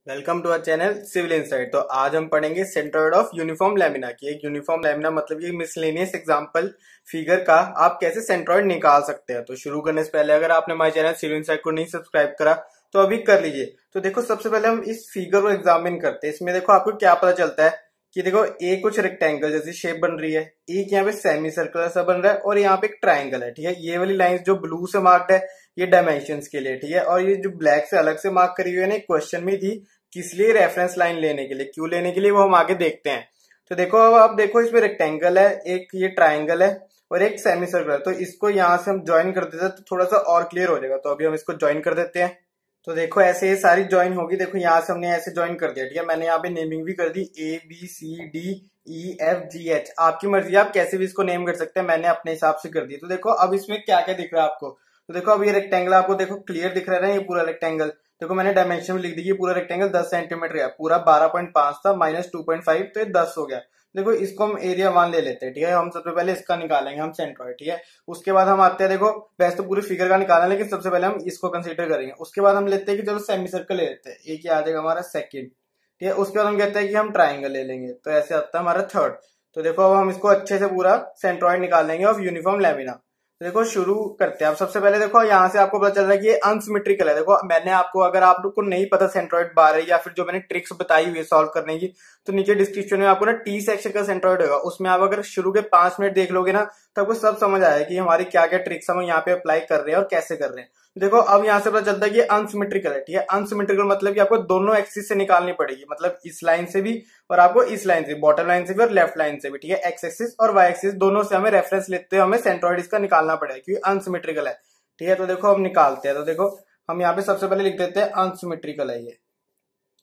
Welcome to our channel civil insight. तो आज हम पढ़ेंगे सेंट्रॉइड ऑफ यूनिफॉर्म लैमिना की। एक यूनिफॉर्म लैमिना मतलब कि मिसलेनियस एग्जांपल फिगर का आप कैसे सेंट्रॉइड निकाल सकते हैं। तो शुरू करने से पहले अगर आपने हमारे चैनल सिविल इनसाइट को नहीं सब्सक्राइब करा तो अभी कर लीजिए। तो देखो सबसे पहले हम इस फिगर को एग्जामिन करते हैं। इसमें देखो आपको क्या पता चलता है कि देखो ए कुछ रेक्टेंगल जैसी शेप बन रही है, एक यहाँ पे सेमी सर्कुलर सा बन रहा है और यहाँ पे एक ट्राइंगल है। ठीक है, ये वाली लाइन जो ब्लू से मार्क्ड है ये डायमेंशंस के लिए। ठीक है, और ये जो ब्लैक से अलग से मार्क करी हुई है ना, एक क्वेश्चन में थी किस लिए, रेफरेंस लाइन लेने के लिए, क्यों लेने के लिए, वो हम आगे देखते हैं। तो देखो अब आप देखो इसमें रेक्टेंगल है, एक ये ट्राइंगल है और एक सेमी सर्कुलर। तो इसको यहाँ से हम ज्वाइन कर देते हैं तो थोड़ा सा और क्लियर हो जाएगा। तो अभी हम इसको ज्वाइन कर देते हैं। तो देखो ऐसे ये सारी ज्वाइन होगी। देखो यहाँ से हमने ऐसे ज्वाइन कर दिया। ठीक है, मैंने यहाँ पे नेमिंग भी कर दी ABCDEFGH। आपकी मर्जी, आप कैसे भी इसको नेम कर सकते हैं, मैंने अपने हिसाब से कर दी। तो देखो अब इसमें क्या क्या दिख रहा है आपको। तो देखो अब ये रेक्टेंगल आपको देखो क्लियर दिख रहा है ना, ये पूरा रेक्टेंगल। देखो मैंने डायमेंशन में लिख दी, पूरा रेक्टेंगल 10 सेंटीमीटर है, पूरा 12.5 था माइनस 2.5 तो ये 10 हो गया। देखो इसको हम एरिया 1 ले लेते हैं। ठीक है, हम सबसे पहले इसका निकालेंगे हम सेंट्रॉइड। ठीक है, उसके बाद हम आते हैं, देखो वैसे तो पूरी फिगर का निकालना है लेकिन सबसे पहले हम इसको कंसीडर करेंगे। उसके बाद हम लेते हैं कि चलो सेमी सर्कल ले लेते हैं, एक ही आ जाएगा हमारा सेकंड। ठीक है, उसके बाद हम कहते हैं कि हम ट्राइंगल ले लेंगे, तो ऐसे आता है हमारा थर्ड। तो देखो अब हम इसको अच्छे से पूरा सेंट्रॉइड निकाल लेंगे ऑफ यूनिफॉर्म लैमिना। तो देखो शुरू करते हैं। अब सबसे पहले देखो यहाँ से आपको पता चल रहा है कि ये अनसिमेट्रिकल है। देखो मैंने आपको, अगर आप लोग को नहीं पता सेंट्रॉइड बार है या फिर जो मैंने ट्रिक्स बताई हुई है सॉल्व करने की, तो नीचे डिस्क्रिप्शन में आपको ना टी सेक्शन का सेंट्रॉइड होगा, उसमें आप अगर शुरू के 5 मिनट देख लोगे ना तो आपको सब समझ आएगा कि हमारी क्या क्या ट्रिक्स हम यहाँ पे अप्लाई कर रहे हैं और कैसे कर रहे हैं। देखो अब यहाँ से पता चलता है कि अनसिमेट्रिकल है। ठीक है, अनसिमेट्रिकल मतलब कि आपको दोनों एक्सिस से निकालनी पड़ेगी, मतलब इस लाइन से भी और आपको इस लाइन से, बॉटम लाइन से भी और लेफ्ट लाइन से भी। ठीक है, एक्स एक्सिस और वाई एक्सिस दोनों से हमें रेफरेंस लेते हुए हमें सेंट्रॉइड इसका निकालना पड़ेगा क्योंकि अनसिमेट्रिकल है। ठीक है, तो देखो हम निकालते हैं। तो देखो हम यहाँ पे सबसे पहले लिख देते हैं अनसिमेट्रिकल है ये।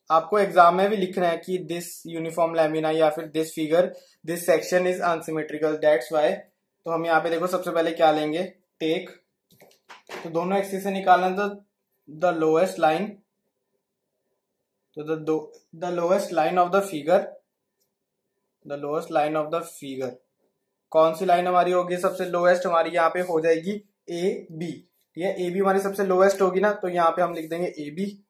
आपको एग्जाम में भी लिखना है कि दिस यूनिफॉर्म लैमिना या फिर this figure, this section is unsymmetrical, that's why. तो हम यहाँ पे देखो सबसे पहले क्या लेंगे, टेक। तो दोनों एक्सिस से निकालना, तो द लोएस्ट लाइन, तो the lowest line of the figure, the lowest line of the figure कौन सी लाइन हमारी होगी सबसे लोएस्ट, हमारी यहाँ पे हो जाएगी ए बी। ठीक है, ए बी हमारी सबसे लोएस्ट होगी ना, तो यहाँ पे हम लिख देंगे A B.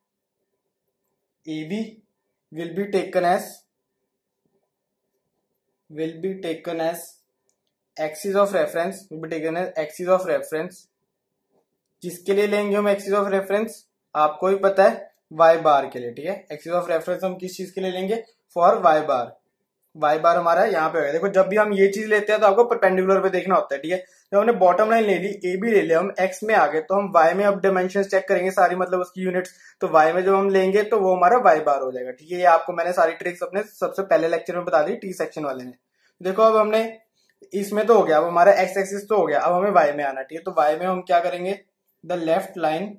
A B will be taken as axis of reference, will be taken as axis of reference. जिसके लिए लेंगे हम एक्सिस ऑफ रेफरेंस, आपको भी पता है, वाई बार के लिए। ठीक है, एक्सिस ऑफ रेफरेंस हम किस चीज के लिए लेंगे, फॉर वाई बार। वाई बार हमारा यहाँ पे होगा। देखो जब भी हम ये चीज लेते हैं तो आपको परपेंडिकुलर पे देखना होता है। ठीक है, जब हमने बॉटम लाइन ले ली, ए बी ले लिया, हम एक्स में आ गए तो हम वाई में अब डायमेंशन चेक करेंगे सारी, मतलब उसकी यूनिट्स। तो वाई में जब हम लेंगे तो वो हमारा वाई बार हो जाएगा। ठीक है, ये आपको मैंने सारी ट्रिक्स अपने सबसे पहले लेक्चर में बता दी टी सेक्शन वाले ने। देखो अब हमने इसमें तो हो गया, अब हमारा एक्स एक्सिस तो हो गया, अब हमें वाई में आना। ठीक है, तो वाई में हम क्या करेंगे, the left line,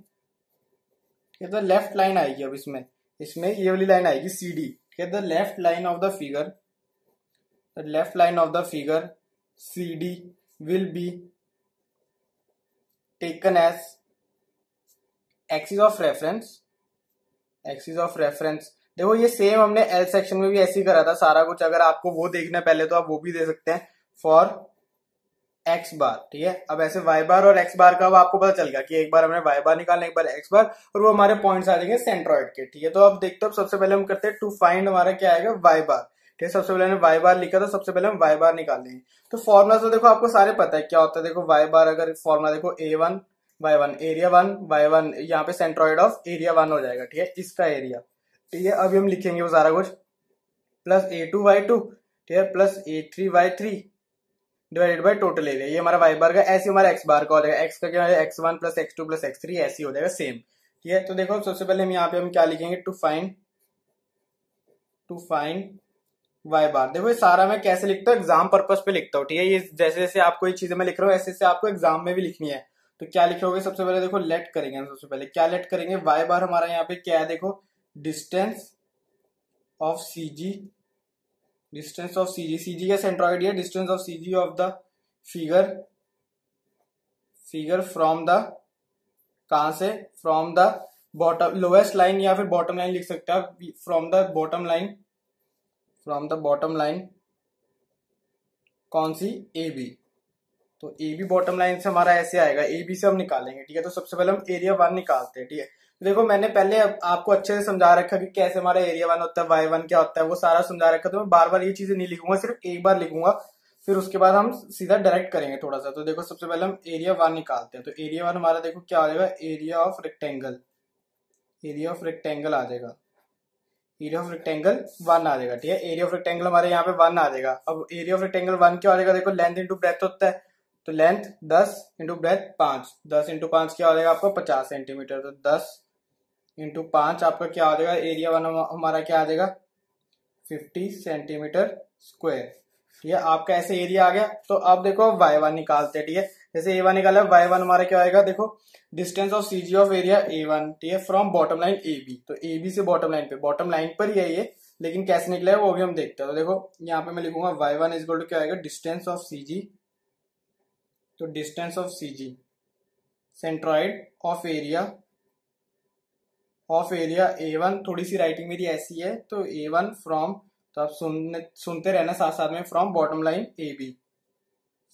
the left line आएगी। अब इसमें इसमें ये वाली लाइन आएगी सी डी। ठीक है, the left line of the figure, the left line of the figure CD will be taken as axis of reference, axis of reference। देखो ये सेम हमने एल सेक्शन में भी ऐसे ही करा था सारा कुछ, अगर आपको वो देखना है पहले तो आप वो भी दे सकते हैं, फॉर एक्स बार। ठीक है, अब ऐसे वाई बार और एक्स बार का अब आपको पता चल गया कि एक बार हमने वाई बार निकालना, एक बार एक्स बार, और वो हमारे पॉइंट्स आ जाएंगे सेंट्रॉइड के। ठीक है, तो अब देखते हो सबसे पहले हम करते हैं टू फाइंड, हमारा क्या आएगा, वाई बार। ठीक है, सबसे पहले हमने वाई बार लिखा, तो सबसे पहले हम वाई बार निकाल लेंगे। तो फॉर्मुला तो देखो आपको सारे पता है क्या होता है। देखो वाई बार, अगर फॉर्मुला देखो A1 Y1, एरिया 1 Y1, यहाँ पे सेंट्रॉइड ऑफ एरिया 1 हो जाएगा। ठीक है, इसका एरिया। ठीक है, अभी हम लिखेंगे वो सारा कुछ, प्लस A2 Y2, ठीक है, plus A3 Y3 divided by total area. ये हमारा वाई बार का, ऐसे हमारा एक्स बार का हो जाएगा। एक्स का क्या है, x1 plus x2 plus x3, ऐसे हो जाएगा सेम। ठीक है, तो देखो सबसे पहले हम यहाँ पे हम क्या लिखेंगे, टू फाइंड वाई बार। देखो ये सारा मैं कैसे लिखता हूँ, एग्जाम पर्पस पे लिखता हूँ। ठीक है, ये जैसे जैसे आपको ये चीजें मैं लिख रहा हूँ ऐसे ऐसे आपको एग्जाम में भी लिखनी है। तो क्या लिखोगे, सबसे पहले देखो लेट करेंगे हम, सबसे पहले क्या लेट करेंगे, वाई बार हमारा यहाँ पे क्या है, देखो distance of CG, distance of CG, CG का सेंट्रॉइड है, distance of CG of the figure from the, कहां से, from the bottom lowest line, या फिर बॉटम लाइन लिख सकते हैं आप, फ्रॉम द बॉटम लाइन, कौन सी, ए बी। तो ए बी बॉटम लाइन से हमारा ऐसे आएगा, ए बी से हम निकालेंगे। ठीक है, तो सबसे पहले हम एरिया 1 निकालते हैं। ठीक है, देखो मैंने पहले आपको अच्छे से समझा रखा कि कैसे हमारा एरिया वन होता है, वाई वन क्या होता है, वो सारा समझा रखा। तो मैं बार बार ये चीजें नहीं लिखूंगा, सिर्फ एक बार लिखूंगा, फिर उसके बाद हम सीधा डायरेक्ट करेंगे थोड़ा सा। तो देखो सबसे पहले हम एरिया वन निकालते हैं। तो एरिया वन हमारा देखो क्या हो जाएगा, area of rectangle, area of rectangle आ जाएगा, एरिया ऑफ रेक्टेंगल वन आ जाएगा। ठीक है, एरिया ऑफ रेक्टेंगल हमारे यहाँ पे वन आ जाएगा। अब एरिया ऑफ रेक्टेंगल वन क्या हो जाएगा, देखो लेंथ इंटू ब्रेथ होता है, तो लेंथ 10 इंटू ब्रेथ 5, 10 इंटू 5 क्या हो जाएगा आपका 50 सेंटीमीटर। तो 10 इंटू 5 आपका क्या आ जाएगा, एरिया वन हमारा क्या आ जाएगा 50 सेंटीमीटर स्क्वायर। ठीक है, आपका ऐसे एरिया आ गया। तो अब देखो वाई वन निकालते हैं। ठीक है, जैसे ए वन निकाला, वाई वन हमारा क्या आएगा, देखो distance of C G of area A one, ठीक है, from bottom line A B. तो ए बी से बॉटम लाइन पे, बॉटम लाइन पर ही है ये, लेकिन कैसे निकला है वो भी हम देखते हैं। तो देखो यहाँ पे मैं लिखूंगा Y one is equal to क्या आएगा, डिस्टेंस ऑफ सी जी। तो distance of C G, centroid of area A one. थोड़ी सी राइटिंग मेरी ऐसी है, तो ए वन फ्रॉम, तो आप सुनते रहना साथ साथ में, from bottom line A B,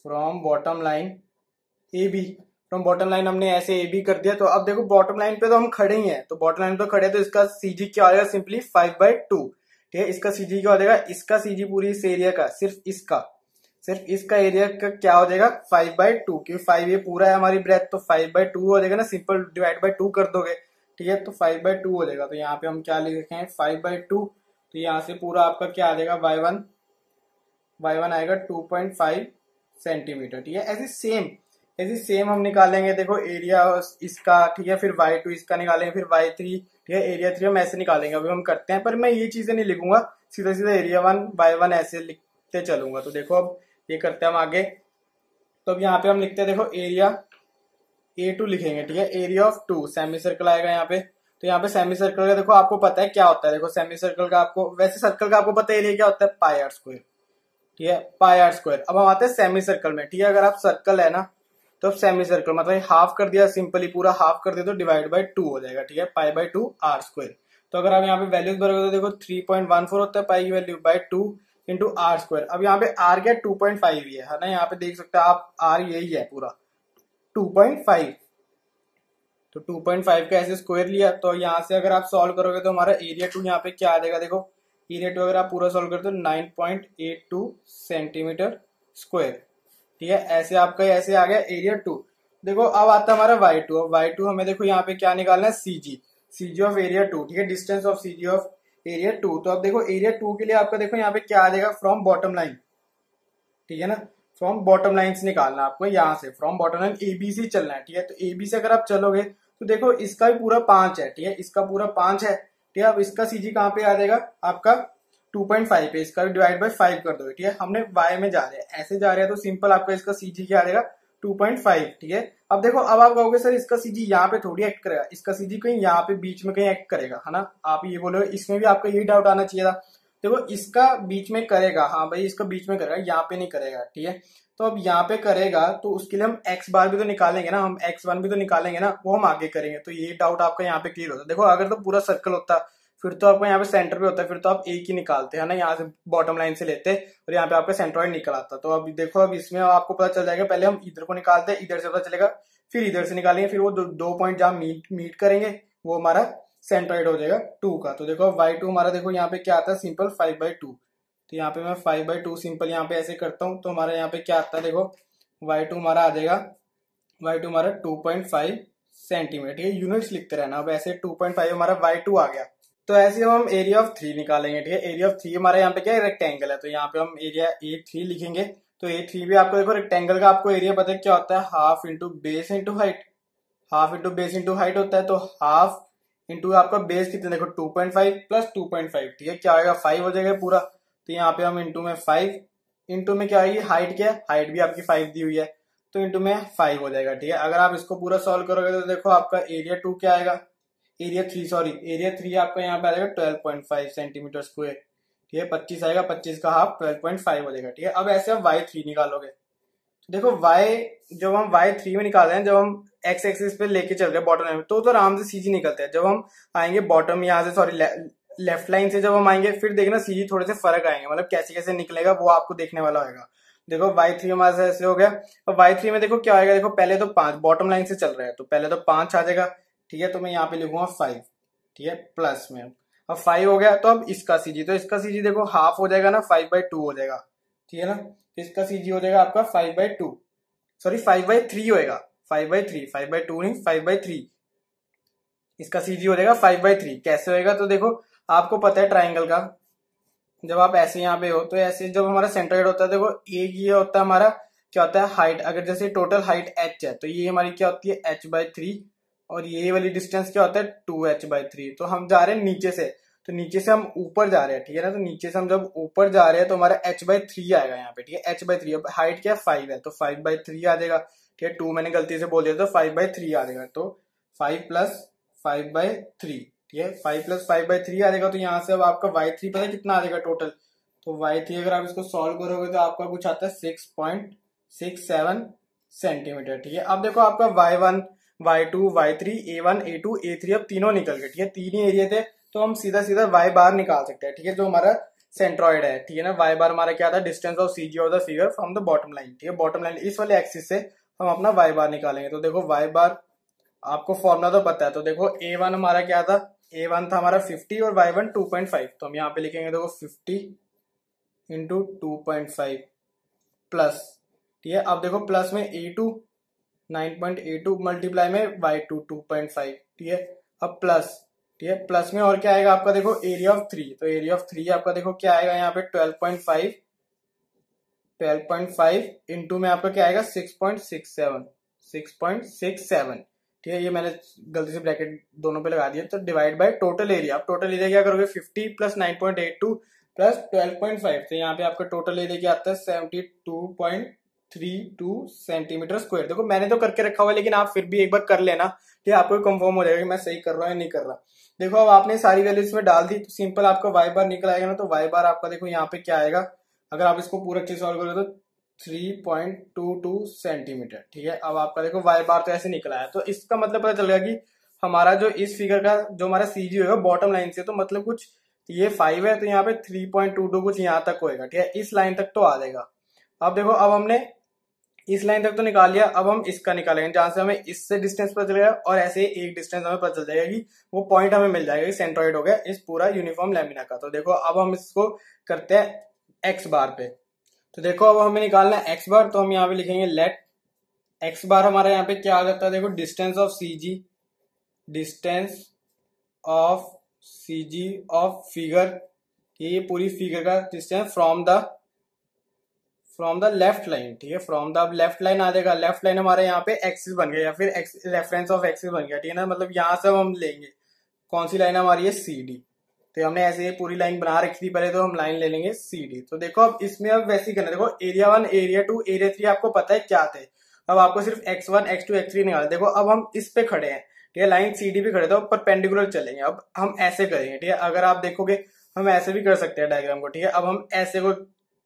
from bottom line A B, from bottom line हमने ऐसे ए बी कर दिया। तो अब देखो बॉटम लाइन पे तो हम खड़े ही हैं, तो बॉटम लाइन पे तो खड़े हैं, तो इसका सीजी क्या आ जाएगा, सिंपली 5/2। ठीक है, इसका सीजी क्या हो जाएगा, इसका सीजी पूरी इस एरिया का, सिर्फ इसका एरिया का क्या हो जाएगा 5/2, क्योंकि 5 ये पूरा है हमारी ब्रेथ, तो 5/2 हो जाएगा ना, सिंपल डिवाइड बाय 2 कर दोगे। ठीक है, तो 5/2 हो जाएगा। तो यहाँ पे हम क्या लिख रखे हैं 5/2। तो यहाँ से पूरा आपका क्या आ जाएगा y1 आएगा 2.5 सेंटीमीटर। ठीक है, ऐसे सेम हम निकालेंगे। देखो एरिया इसका, ठीक है, फिर y2 इसका निकालेंगे, फिर y3, ठीक है, एरिया 3 हम ऐसे निकालेंगे। अभी हम करते हैं, पर मैं ये चीजें नहीं लिखूंगा, सीधा सीधा एरिया वन y1 ऐसे लिखते चलूंगा। तो देखो अब ये करते हैं हम आगे। तो अब यहाँ पे हम लिखते हैं, देखो एरिया A2 लिखेंगे। ठीक है, एरिया ऑफ 2 सेमी सर्कल आएगा यहाँ पे। तो यहाँ पे सेमी सर्कल का देखो आपको पता है क्या होता है, देखो सेमी सर्कल का आपको, वैसे सर्कल का आपको पता है एरिया क्या होता है, पाई आर स्क्वायर। ठीक है, पाई आर स्क्वायर। अब हम आते हैं सेमी सर्कल में। ठीक है, अगर आप सर्कल है ना, तो अब सेमी सर्कल मतलब हाफ कर दिया, सिंपली पूरा हाफ कर दिया, तो डिवाइड बाय 2 हो जाएगा। ठीक है, पाई/2 आर स्क्वायर। तो अगर आप यहाँ पे वैल्यूज भरोगे तो देखो 3.14 होता है पाई की value, by 2 into R square. अब यहाँ पे आर क्या 2.5 ही है ना, यहाँ पे देख सकते हैं आप, आर यही है पूरा 2.5। तो 2.5 का ऐसे स्क्वायर लिया। तो यहाँ से अगर आप सॉल्व करोगे तो हमारा एरिया 2 यहाँ पे क्या आ जाएगा, देखो एरिया 2 अगर आप पूरा सॉल्व करते हो 9.82 सेंटीमीटर स्क्वायर। ठीक है, ऐसे आपका ऐसे आ गया एरिया 2। देखो अब आता है हमारा y2। अब y2 हमें देखो यहाँ पे क्या निकालना है, सीजी ऑफ एरिया 2। ठीक है, distance of CG of area 2। तो अब देखो एरिया 2 के लिए आपका देखो यहाँ पे क्या आ जाएगा, फ्रॉम बॉटम लाइन। ठीक है ना, फ्रॉम बॉटम लाइन से निकालना आपको, यहाँ से फ्रॉम बॉटम लाइन एबीसी चलना है। ठीक है, तो एबी से अगर आप चलोगे तो देखो इसका भी पूरा 5 है। ठीक है, इसका पूरा 5 है। ठीक है, अब इसका सीजी कहाँ पे आ जाएगा आपका 2.5 पे, इसका डिवाइड बाय 5 कर दोगे। ठीक है, हमने वाई में जा रहे हैं, ऐसे जा रहे हैं, तो सिंपल आपका इसका सीजी क्या आ जाएगा 2.5। ठीक है, अब देखो अब आप कहोगे सर इसका सीजी यहाँ पे थोड़ी एक्ट करेगा, इसका सीजी कहीं यहाँ पे बीच में कहीं एक्ट करेगा, है ना। आप ये बोलोगे, इसमें भी आपका यही डाउट आना चाहिए था। देखो इसका बीच में करेगा, हाँ भाई इसका बीच में करेगा, यहाँ पे नहीं करेगा। ठीक है, तो अब यहाँ पे करेगा, तो उसके लिए हम एक्स बार भी तो निकालेंगे ना, हम x1 भी तो निकालेंगे ना, वो हम आगे करेंगे। तो ये डाउट आपका यहाँ पे क्लियर होता है। देखो अगर तो पूरा सर्कल होता फिर तो आपको यहाँ पे सेंटर पे होता है, फिर तो आप एक ही निकालते हैं ना, यहाँ से बॉटम लाइन से लेते और यहाँ पे आपका सेंट्रॉइड निकल आता। तो अब देखो अब इसमें आपको पता चल जाएगा, पहले हम इधर को निकालते हैं, इधर से पता चलेगा, फिर इधर से निकालेंगे, फिर वो दो पॉइंट जहाँ मीट करेंगे वो हमारा सेंट्रॉइड हो जाएगा 2 का। तो देखो y2 हमारा देखो यहाँ पे क्या आता है, सिंपल 5/2। तो यहाँ पे मैं 5/2 सिंपल यहाँ पे ऐसे करता हूँ, तो हमारा यहाँ पे क्या आता है, देखो y2 हमारा आ जाएगा, y2 हमारा 2.5 सेंटीमीटर। ठीक है, यूनिट्स लिखते रहना। अब ऐसे 2.5 हमारा y2 आ गया। तो ऐसे हम एरिया ऑफ 3 निकालेंगे। ठीक है, एरिया ऑफ 3 हमारा यहाँ पे क्या है, रेक्टेंगल है, तो यहाँ पे हम एरिया A3 लिखेंगे। तो A3 भी आपको देखो रेक्टेंगल का आपको एरिया पता है क्या होता है, half into base into height, half into base into height होता है। तो हाफ इंटू आपका बेस कितना, देखो 2.5 प्लस 2.5, ठीक है, क्या आएगा 5 हो जाएगा पूरा। तो यहाँ पे हम इंटू में 5, इंटू में क्या आएगी हाइट, क्या हाइट भी आपकी 5 दी हुई है, तो इंटू में 5 हो जाएगा। ठीक है, अगर आप इसको पूरा सॉल्व करोगे तो देखो आपका एरिया 2 क्या आएगा, एरिया 3 आपका यहाँ पे आ जाएगा 12.5 सेंटीमीटर स्क्वायर। ठीक है, 25 आएगा, 25 का हाफ 12.5 हो जाएगा। ठीक है, अब ऐसे आप y3 निकालोगे। देखो जब हम y3 में निकाल रहे हैं, जब हम x एक्सिस पे लेके चल रहे हैं बॉटम लाइन में, तो आराम से सीजी निकलते हैं। जब हम आएंगे बॉटम यहाँ से, सॉरी लेफ्ट लाइन से जब हम आएंगे, फिर देखना सीजी थोड़े से फर्क आएंगे, मतलब कैसे कैसे निकलेगा वो आपको देखने वाला होगा। देखो y3 हमारे से ऐसे हो गया। और y3 में देखो क्या आएगा, देखो पहले तो 5 बॉटम लाइन से चल रहा है, तो पहले तो 5 आ जाएगा। ठीक है, तो मैं यहाँ पे लिखूंगा 5, ठीक है, प्लस में अब 5 हो गया। तो अब इसका सीजी, तो इसका सीजी देखो हाफ हो जाएगा ना, 5/2 हो जाएगा, ठीक है ना। तो इसका सीजी हो जाएगा आपका 5/2, सॉरी 5/3 होएगा, 5/3, 5/2 नहीं 5/3। इसका सीजी हो जाएगा 5/3। कैसे होएगा, तो देखो आपको पता है ट्राइंगल का, जब आप ऐसे यहाँ पे हो तो ऐसे जब हमारा सेंट्रोइड होता है, देखो एक ये होता है हमारा क्या होता है हाइट, अगर जैसे टोटल हाइट h है तो ये हमारी क्या होती है h/3, और ये वाली डिस्टेंस क्या होता है 2h/3। तो हम जा रहे हैं नीचे से, तो नीचे से हम ऊपर जा रहे हैं, ठीक है ना। तो नीचे से हम जब ऊपर जा रहे हैं तो हमारा h/3 आएगा यहाँ पे, ठीक है, h/3। अब हाइट क्या है 5 है, तो 5/3 आ जाएगा, ठीक है। 2 मैंने गलती से बोल दिया, तो 5/3 आ जाएगा। तो 5 + 5/3, ठीक है, 5 + 5/3 आ जाएगा। तो यहाँ से अब आपका y3 पता है कितना आ जाएगा टोटल, तो y3 अगर आप इसको सॉल्व करोगे तो आपका कुछ आता है 6.67 सेंटीमीटर, ठीक है। अब देखो आपका y1, y2, y3, a1, a2, a3 अब तीनों निकल गए, ठीक है, तीन ही एरिया थे। तो हम सीधा सीधा y बार निकाल सकते हैं, ठीक है, जो हमारा सेंट्रॉइड है, ठीक है ना। y बार हमारा क्या था, distance of CG of the figure from the bottom line, ठीक है, बॉटम लाइन इस वाले एक्सिस से हम अपना y बार निकालेंगे। तो देखो y बार आपको फॉर्मूला तो पता है, तो देखो a1 हमारा क्या था, a1 था हमारा 50 और y1 2.5। तो हम यहाँ पे लिखेंगे देखो 50 × 2.5 प्लस, ठीक है। अब देखो प्लस में a2 9.82 मल्टीप्लाई में y2 2.5, ठीक है। अब प्लस, ठीक है, प्लस में और क्या आएगा आपका, देखो एरिया ऑफ 3, तो एरिया ऑफ 3 आपका देखो क्या आएगा यहाँ पे 12.5 इंटू में आपका क्या आएगा 6.67, ठीक है। ये मैंने गलती से ब्रैकेट दोनों पे लगा दिया, तो डिवाइड बाय टोटल एरिया। अब टोटल एरिया क्या करोगे 50 + 9.82 + 12.5, तो यहाँ पे आपका टोटल एरिया क्या आता है 72.32 सेंटीमीटर स्क्वायर। देखो मैंने तो करके रखा हुआ है, लेकिन आप फिर भी एक बार कर लेना, कि आपको कंफर्म हो जाएगा कि मैं सही कर रहा हूँ या नहीं कर रहा। देखो अब आपने सारी वैल्यूज में डाल दी, तो सिंपल आपका y बार निकल आएगा ना। तो y बार आपका देखो यहाँ पे क्या आएगा, अगर आप इसको पूरा अच्छे सॉल्व करोगे तो 3.22 सेंटीमीटर, ठीक है। अब आपका देखो y बार तो ऐसे निकला है, तो इसका मतलब पता चलेगा कि हमारा जो इस फिगर का जो हमारा सीजी होगा बॉटम लाइन से, तो मतलब कुछ ये 5 है, तो यहाँ पे 3.22 कुछ यहाँ तक होएगा, ठीक है, इस लाइन तक तो आ जाएगा। अब देखो अब हमने इस लाइन तक तो निकाल लिया, अब हम इसका निकालेंगे जहां से हमें इससे डिस्टेंस पता चलेगा, और ऐसे एक डिस्टेंस हमें पता चल जाएगा कि वो पॉइंट हमें मिल जाएगा कि सेंट्रॉइड हो गया इस पूरा यूनिफॉर्म लैमिना का। तो देखो अब हम इसको करते हैं एक्स बार पे। तो देखो अब हमें निकालना है एक्स बार, तो हम यहाँ पे लिखेंगे लेट एक्स बार हमारा यहाँ पे क्या आ जाता है, देखो distance of CG, distance of CG of figure, ये पूरी फिगर का distance from the left line, ठीक है, फ्रॉम द लेफ्ट लाइन आ जाएगा। लेफ्ट लाइन हमारे यहाँ पे एक्सिस बन गया, या फिर रेफरेंस ऑफ एक्सिस बन गया, ठीक है ना। मतलब यहाँ से हम लेंगे कौन सी लाइन हमारी है सी डी, तो हमने ऐसे पूरी लाइन बना रखी थी पहले, तो हम लाइन ले लेंगे सी डी। तो देखो अब इसमें अब वैसे ही करना, देखो एरिया 1, एरिया 2, एरिया 3 आपको पता है क्या थे। अब आपको सिर्फ x1, x2, x3 निकालना। देखो अब हम इस पे खड़े हैं, ठीक है, लाइन सी डी पे खड़े, तो परपेंडिकुलर चलेंगे। अब हम ऐसे करेंगे, ठीक है, अगर आप देखोगे हम ऐसे भी कर सकते हैं डायग्राम को, ठीक है। अब हम ऐसे को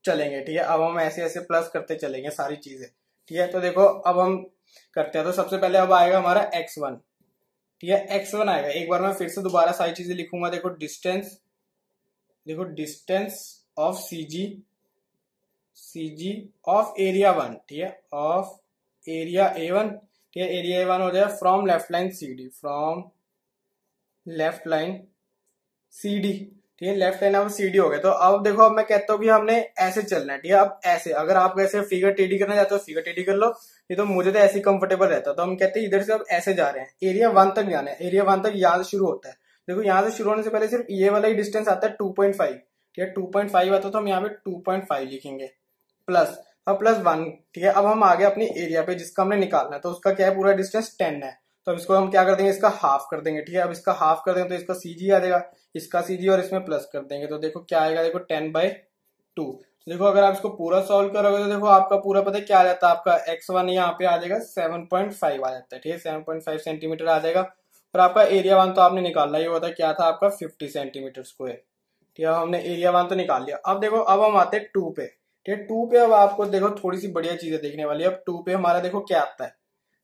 चलेंगे, ठीक है, अब हम ऐसे ऐसे प्लस करते चलेंगे सारी चीजें, ठीक है। तो देखो अब हम करते हैं, तो सबसे पहले अब आएगा हमारा x1, ठीक है, x1 आएगा। एक बार मैं फिर से दोबारा सारी चीजें लिखूंगा, देखो distance of CG of area 1, ठीक है, ऑफ एरिया A1, ठीक है, एरिया A1 हो जाएगा from left line CD, from left line CD, ठीक है, लेफ्ट लाइन अब CD हो गया। तो अब देखो अब मैं कहता हूँ कि हमने ऐसे चलना है, ठीक है। अब ऐसे अगर आप ऐसे फिगर टेढ़ी करना चाहते हो फिगर टेढ़ी कर लो, ये तो मुझे तो ऐसे ही कंफर्टेबल रहता है। तो हम कहते हैं इधर से अब ऐसे जा रहे हैं, एरिया 1 तक जाना है, एरिया 1 तक यहाँ से शुरू होता है। देखो यहाँ से शुरू होने से पहले सिर्फ ये वाला ही डिस्टेंस आता है 2.5, ठीक है, 2.5 आता है, तो हम यहाँ पे 2.5 लिखेंगे प्लस, अब +1, ठीक है। अब हम आगे अपनी एरिया पे जिसका हमने निकालना है, तो उसका क्या है पूरा डिस्टेंस 10 है, तो अब इसको हम क्या कर देंगे, इसका हाफ कर देंगे, ठीक है। अब इसका हाफ कर देंगे तो इसका सीजी आ जाएगा, इसका सीजी और इसमें प्लस कर देंगे, तो देखो क्या आएगा, देखो 10/2। तो देखो अगर आप इसको पूरा सॉल्व करोगे तो देखो आपका पूरा पता है क्या आ जाता है, आपका x1 यहाँ पे आ जाएगा 7.5 आ जाता है, ठीक है, 7.5 सेंटीमीटर आ जाएगा। और आपका एरिया 1 तो आपने निकालना ही होता है, क्या था आपका 50 सेंटीमीटर स्क्वायर, ठीक है। हमने एरिया 1 तो निकाल लिया। अब देखो अब हम आते हैं 2 पे, ठीक है। 2 पे अब आपको देखो थोड़ी सी बढ़िया चीजें देखने वाली है। अब 2 पे हमारा देखो क्या आता है,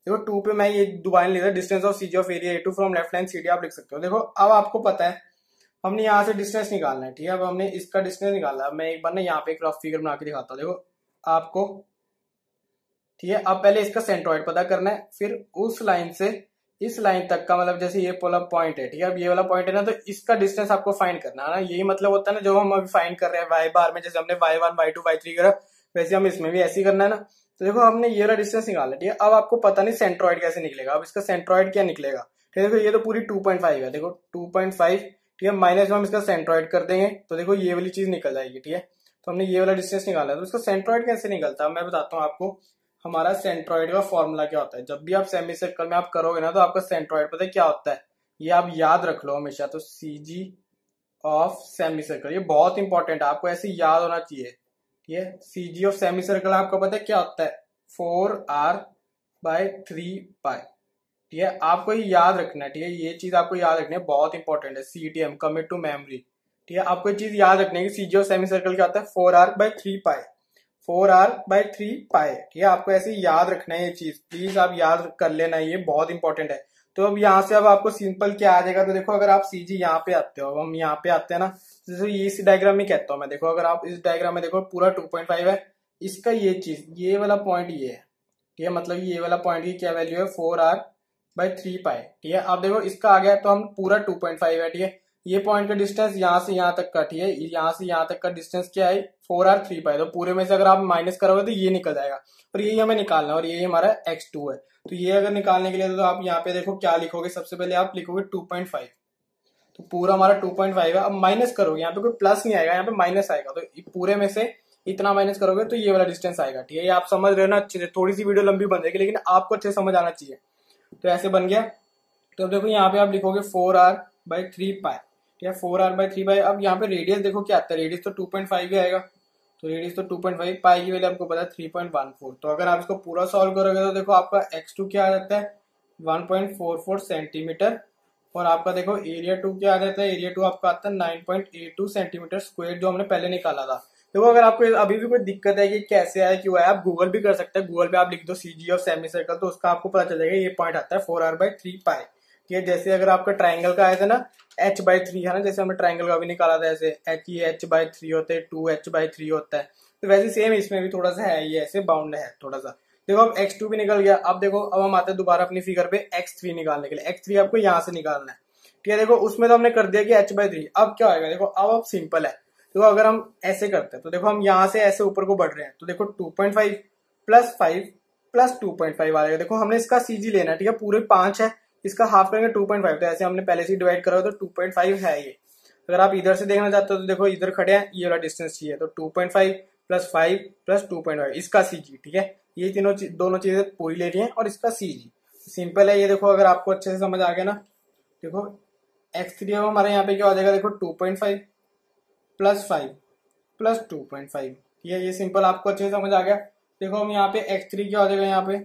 देखो 2 पे मैं ये दोबारा लिख रहा distance of CG of area A2 from left line CD आप लिख सकते हो। देखो अब आपको पता है हमने यहाँ से डिस्टेंस निकालना है, ठीक है। अब हमने इसका डिस्टेंस निकालना है। मैं एक बार ना यहाँ पे एक रफ फिगर बना के दिखाता हूँ, देखो आपको, ठीक है। अब पहले इसका सेंट्रॉइड पता करना है, फिर उस लाइन से इस लाइन तक का मतलब जैसे ये वाला पॉइंट है, ठीक है, अब ये वाला पॉइंट है ना, तो इसका डिस्टेंस आपको फाइंड करना है ना, यही मतलब होता है ना जो हम अभी फाइंड कर रहे हैं वाई बार में, जैसे हमने y1 y2 y3 करा, वैसे हम इसमें भी ऐसे ही करना है ना। तो देखो हमने ये वाला डिस्टेंस निकाला, ठीक है। अब आपको पता नहीं सेंट्रॉइड कैसे निकलेगा, अब इसका सेंट्रॉइड क्या निकलेगा, ठीक है। देखो ये तो पूरी 2.5 है, देखो 2.5, ठीक है, माइनस में हम इसका सेंट्रॉइड कर देंगे तो देखो ये वाली चीज निकल जाएगी, ठीक है। तो हमने ये वाला डिस्टेंस निकाला, तो इसका सेंट्रॉइड कैसे निकलता है मैं बताता हूँ आपको। हमारा सेंट्रॉइड का फॉर्मूला क्या होता है, जब भी आप सेमी सर्कल में आप करोगे ना, तो आपका सेंट्रॉइड पता है क्या होता है, ये आप याद रख लो हमेशा। तो CG ऑफ सेमी सर्कल, ये बहुत इंपॉर्टेंट है, आपको ऐसे याद होना चाहिए, ठीक है। CG ऑफ सेमी सर्कल आपको पता है क्या होता है, 4r/3π, ठीक है। आपको ये याद रखना है, ठीक है, ये चीज आपको याद रखनी है, बहुत इंपॉर्टेंट है, CTM कमिट टू मेमोरी, ठीक है। आपको ये चीज याद रखनी है कि CG ऑफ सेमी सर्कल क्या होता है, 4r/3π, 4r/3π, ठीक है। आपको ऐसे ही याद रखना है ये चीज, प्लीज आप याद कर लेना, ये बहुत इंपॉर्टेंट है। तो अब यहाँ से अब आपको सिंपल क्या आ जाएगा, तो देखो अगर आप CG यहाँ पे आते हो, हम यहाँ पे आते हैं ना, जैसे ये इस डायग्राम में कहता हूँ मैं, देखो अगर आप इस डायग्राम में देखो पूरा 2.5 है, इसका ये चीज ये वाला पॉइंट ये है, ठीक है, मतलब ये वाला पॉइंट की क्या वैल्यू है, 4r/3π, ठीक है। आप देखो इसका आ गया तो हम पूरा 2.5 है, ठीक है। ये पॉइंट का डिस्टेंस यहाँ से यहाँ तक का, ठीक है, यहाँ से यहाँ तक का डिस्टेंस क्या है, 4r/3π, तो पूरे में से अगर आप माइनस करोगे तो ये निकल जाएगा, और यही हमें निकालना है, और यही हमारा x2 है। तो ये अगर निकालने के लिए तो आप यहाँ पे देखो क्या लिखोगे, सबसे पहले आप लिखोगे 2.5, तो पूरा हमारा 2.5 है। अब माइनस करोगे, यहाँ पे कोई प्लस नहीं आएगा, यहाँ पे माइनस आएगा, तो पूरे में से इतना माइनस करोगे तो ये वाला डिस्टेंस आएगा, ठीक है। ये आप समझ रहे हो ना अच्छे से, थोड़ी सी वीडियो लंबी बन जाएगी लेकिन आपको अच्छे समझ आना चाहिए। तो ऐसे बन गया, तो अब देखो यहाँ पे आप लिखोगे 4r/3π, ठीक है, 4r/3π। अब यहाँ पे रेडियस देखो क्या आता है, रेडियस तो 2.5 ही आएगा, तो रेडियस तो 2.5, पाई की वैल्यू आपको पता है 3.14। तो अगर आप इसको पूरा सॉल्व करोगे तो देखो आपका x2 क्या आ जाता है, 1.44 सेंटीमीटर, और आपका देखो एरिया 2 क्या आ जाता है, एरिया 2 आपका आता है 9.82 सेंटीमीटर स्क्वायर, जो हमने पहले निकाला था। देखो अगर आपको अभी भी कोई दिक्कत है कि कैसे आया क्यों आया, आप गूगल भी कर सकते हैं, गूगल पे आप लिख दो CG ऑफ सेमी सर्कल, तो उसका आपको पता चल जाएगा, ये पॉइंट आता है 4r/3π। ये जैसे अगर आपका ट्राइंगल का आया था ना h/3 है ना, जैसे हमने ट्राइंगल का भी निकाला था, ऐसे h/3 होते हैं, 2h/3 होता है, तो वैसे सेम इसमें भी थोड़ा सा है, ये ऐसे बाउंड है थोड़ा सा। देखो अब x2 भी निकल गया। अब देखो अब हम आते हैं दोबारा अपनी फिगर पे x3 निकालने के लिए। x3 आपको यहाँ से निकालना है, ठीक है। देखो उसमें तो हमने कर दिया कि h/3, अब क्या होगा, देखो अब सिंपल है। देखो अगर हम ऐसे करते हैं तो देखो हम यहाँ से ऐसे ऊपर को बढ़ रहे हैं, तो देखो 2.5 + 5 + 2.5 आ जाएगा। देखो हमने इसका CG लेना है, ठीक है, पूरे 5 है, इसका हाफ करेंगे 2.5, तो ऐसे हमने पहले से डिवाइड करा तो 2.5 है ये। अगर आप इधर से देखना चाहते हो तो देखो इधर खड़े हैं, ये वाला डिस्टेंस चाहिए, तो 2.5 + 5 + 2.5 इसका CG, ठीक है। ये दोनों चीजें पूरी ले रही हैं, और इसका CG सिंपल है ये। देखो अगर आपको अच्छे से समझ आ गया ना, देखो x3 हमारे यहाँ पे क्या हो जाएगा, देखो 2.5 + 5 + 2.5, ठीक है, ये सिंपल आपको अच्छे से समझ आ गया। देखो हम यहाँ पे x3 क्या हो जाएगा, यहाँ पे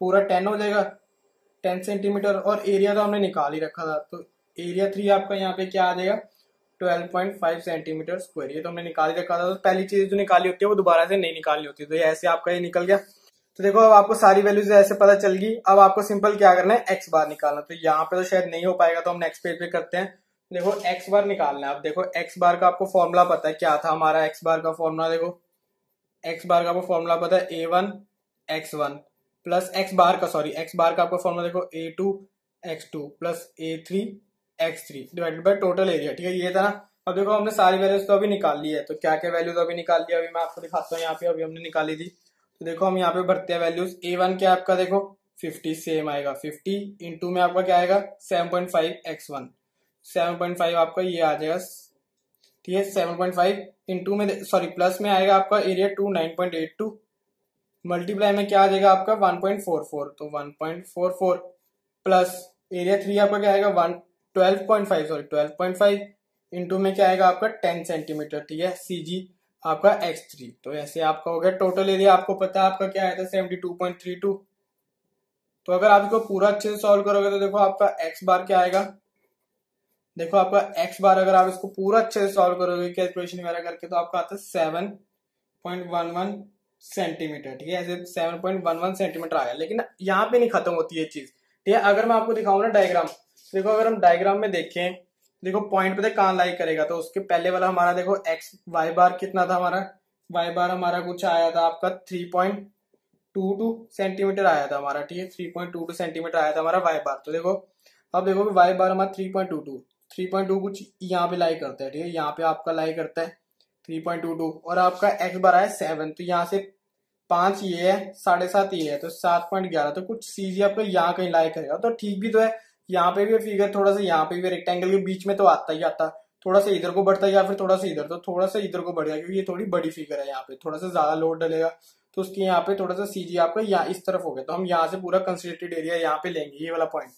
पूरा 10 हो जाएगा, 10 सेंटीमीटर, और एरिया तो हमने निकाल ही रखा था, तो एरिया 3 आपका यहाँ पे क्या आ जाएगा, 12.5 सेंटीमीटर स्क्वायर, ये तो हमने निकाल ही रखा था। तो पहली चीज जो निकाली होती है वो दोबारा से नहीं निकालनी होती, तो ये ऐसे आपका ये निकल गया। तो देखो अब आपको सारी वैल्यूज ऐसे पता चल गई। अब आपको सिंपल क्या करना है, x बार निकालना। तो यहाँ पे तो शायद नहीं हो पाएगा, तो हम नेक्स्ट पेज पे करते हैं। देखो x बार निकालना है। अब देखो x बार का आपको फॉर्मूला पता है क्या था हमारा, x बार का फॉर्मूला देखो, x बार का आपको फॉर्मूला पता है a1x1 प्लस x बार का, सॉरी x बार का आपको फॉर्मूला देखो a2x2 plus a3x3 divided by total area, ठीक है, ये था ना। अब देखो हमने सारी वैल्यूज तो अभी निकाल ली है, तो क्या क्या वैल्यूज अभी निकाल लिया, अभी मैं आपको दिखाता हूँ। यहाँ पे अभी हमने निकाली थी, तो देखो हम यहाँ पे भरते हैं वैल्यूज। a1 क्या आपका देखो 50 सेम आएगा, 50 इंटू में आपका क्या आएगा 7.5x1, 7.5 आपका ये आ जाएगा, ठीक है। 7.5 इंटू में सॉरी प्लस में आएगा आपका एरिया 2 9.82, मल्टीप्लाई में क्या आ जाएगा आपका 1.44, तो 1.44 प्लस एरिया 3 आपका क्या आएगा 12.5 सॉरी 12.5 इंटू में क्या आएगा आपका 10 सेंटीमीटर, ठीक है, CG आपका x3। तो ऐसे आपका हो गया टोटल एरिया, आपको पता है आपका क्या आया था 72.32। तो अगर आप इसको पूरा अच्छे से सॉल्व करोगे तो देखो आपका x बार क्या आएगा, देखो आपका x बार अगर आप इसको पूरा अच्छे से सॉल्व करोगे कैलकुलेशन वगैरह करके, तो आपका आता है 7.11 सेंटीमीटर, ठीक है, ऐसे 7.11 सेंटीमीटर आया। लेकिन यहाँ पे नहीं खत्म होती ये चीज, ठीक है। अगर मैं आपको दिखाऊं ना डायग्राम, देखो अगर हम डायग्राम में देखें, देखो पॉइंट पे कहाँ लाई करेगा, तो उसके पहले वाला हमारा देखो x y बार कितना था हमारा, y बार हमारा कुछ आया था आपका सेंटीमीटर आया था हमारा, ठीक है, 3.22 सेंटीमीटर आया था हमारा वाई बार। तो देखो अब देखो कि वाई बार हमारा 3.22 कुछ यहाँ पे लाई करता है, ठीक है, यहाँ पे आपका लाई करता है 3.22 और आपका एक्स बार आया 7। तो यहाँ से 5 ये है, 7.5 ये है, तो 7.11। तो कुछ सीजी आपको यहाँ कहीं लाई करेगा, तो ठीक भी तो है। यहाँ पे भी फिगर थोड़ा सा, यहाँ पे भी रेक्टेंगल के बीच में तो आता ही आता, थोड़ा सा इधर को बढ़ता है या फिर थोड़ा सा इधर, तो थोड़ा सा इधर को बढ़ेगा क्योंकि ये थोड़ी बड़ी फिगर है, यहाँ पे थोड़ा सा ज्यादा लोड डलेगा, तो उसके यहाँ पे थोड़ा सा सीजी आपका यहाँ इस तरफ हो गया। तो हम यहाँ से पूरा कंसिडरेटेड एरिया यहाँ पे लेंगे, ये वाला पॉइंट।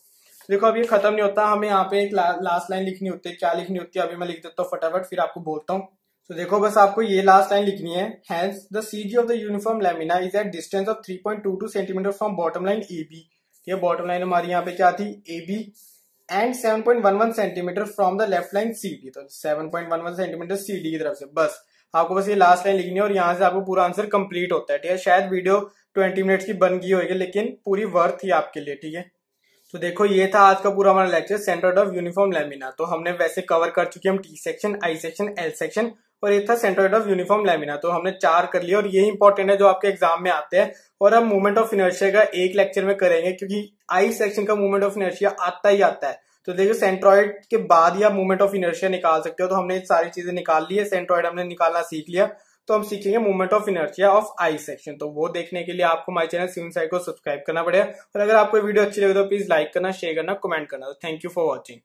देखो अब ये खत्म नहीं होता, हमें यहाँ पे एक लास्ट लाइन लिखनी होती है। क्या लिखनी होती है अभी मैं लिख देता हूँ फटाफट, फिर आपको बोलता हूँ। तो देखो बस आपको ये लास्ट लाइन लिखनी है। Hence the CG of the uniform lamina is at distance of 3.22 centimetre from bottom line A B. ये बॉटम लाइन हमारी यहाँ पे क्या थी, A B, and 7.11 centimetre from the left line C D. तो 7.11 centimetre C D की तरफ से। बस आपको बस ये लास्ट लाइन लिखनी है और यहाँ से आपको पूरा आंसर कंप्लीट होता है, ठीक है। शायद वीडियो 20 मिनट्स की बन गई होगी, लेकिन पूरी वर्थ थी आपके लिए, ठीक है। तो देखो ये था आज का पूरा हमारा lecture, centred of uniform lamina. तो हमने वैसे कवर कर चुके हम T section, I section, L section, और ये था सेंटर्ड ऑफ यूनिफॉर्म लैमिना। तो हमने 4 कर लिया और ये इंपॉर्टेंट है जो आपके एग्जाम में आते हैं। और हम मूवमेंट ऑफ इनर्शिया का एक लेक्चर में करेंगे क्योंकि आई सेक्शन का मूवमेंट ऑफ इनर्शिया आता ही आता है। तो देखो सेंट्रॉइड के बाद ही आप मूवमेंट ऑफ इनर्शिया निकाल सकते हो। तो हमने सारी चीजें निकाल ली है, सेंट्रॉइड हमने निकालना सीख लिया। तो हम सीखेंगे movement of inertia of I section. तो वो देखने के लिए आपको माय चैनल सिविल साइड को सब्सक्राइब करना पड़ेगा। और अगर आपको वीडियो अच्छी लगे तो प्लीज लाइक करना, शेयर करना, कमेंट करना। तो थैंक यू फॉर वॉचिंग।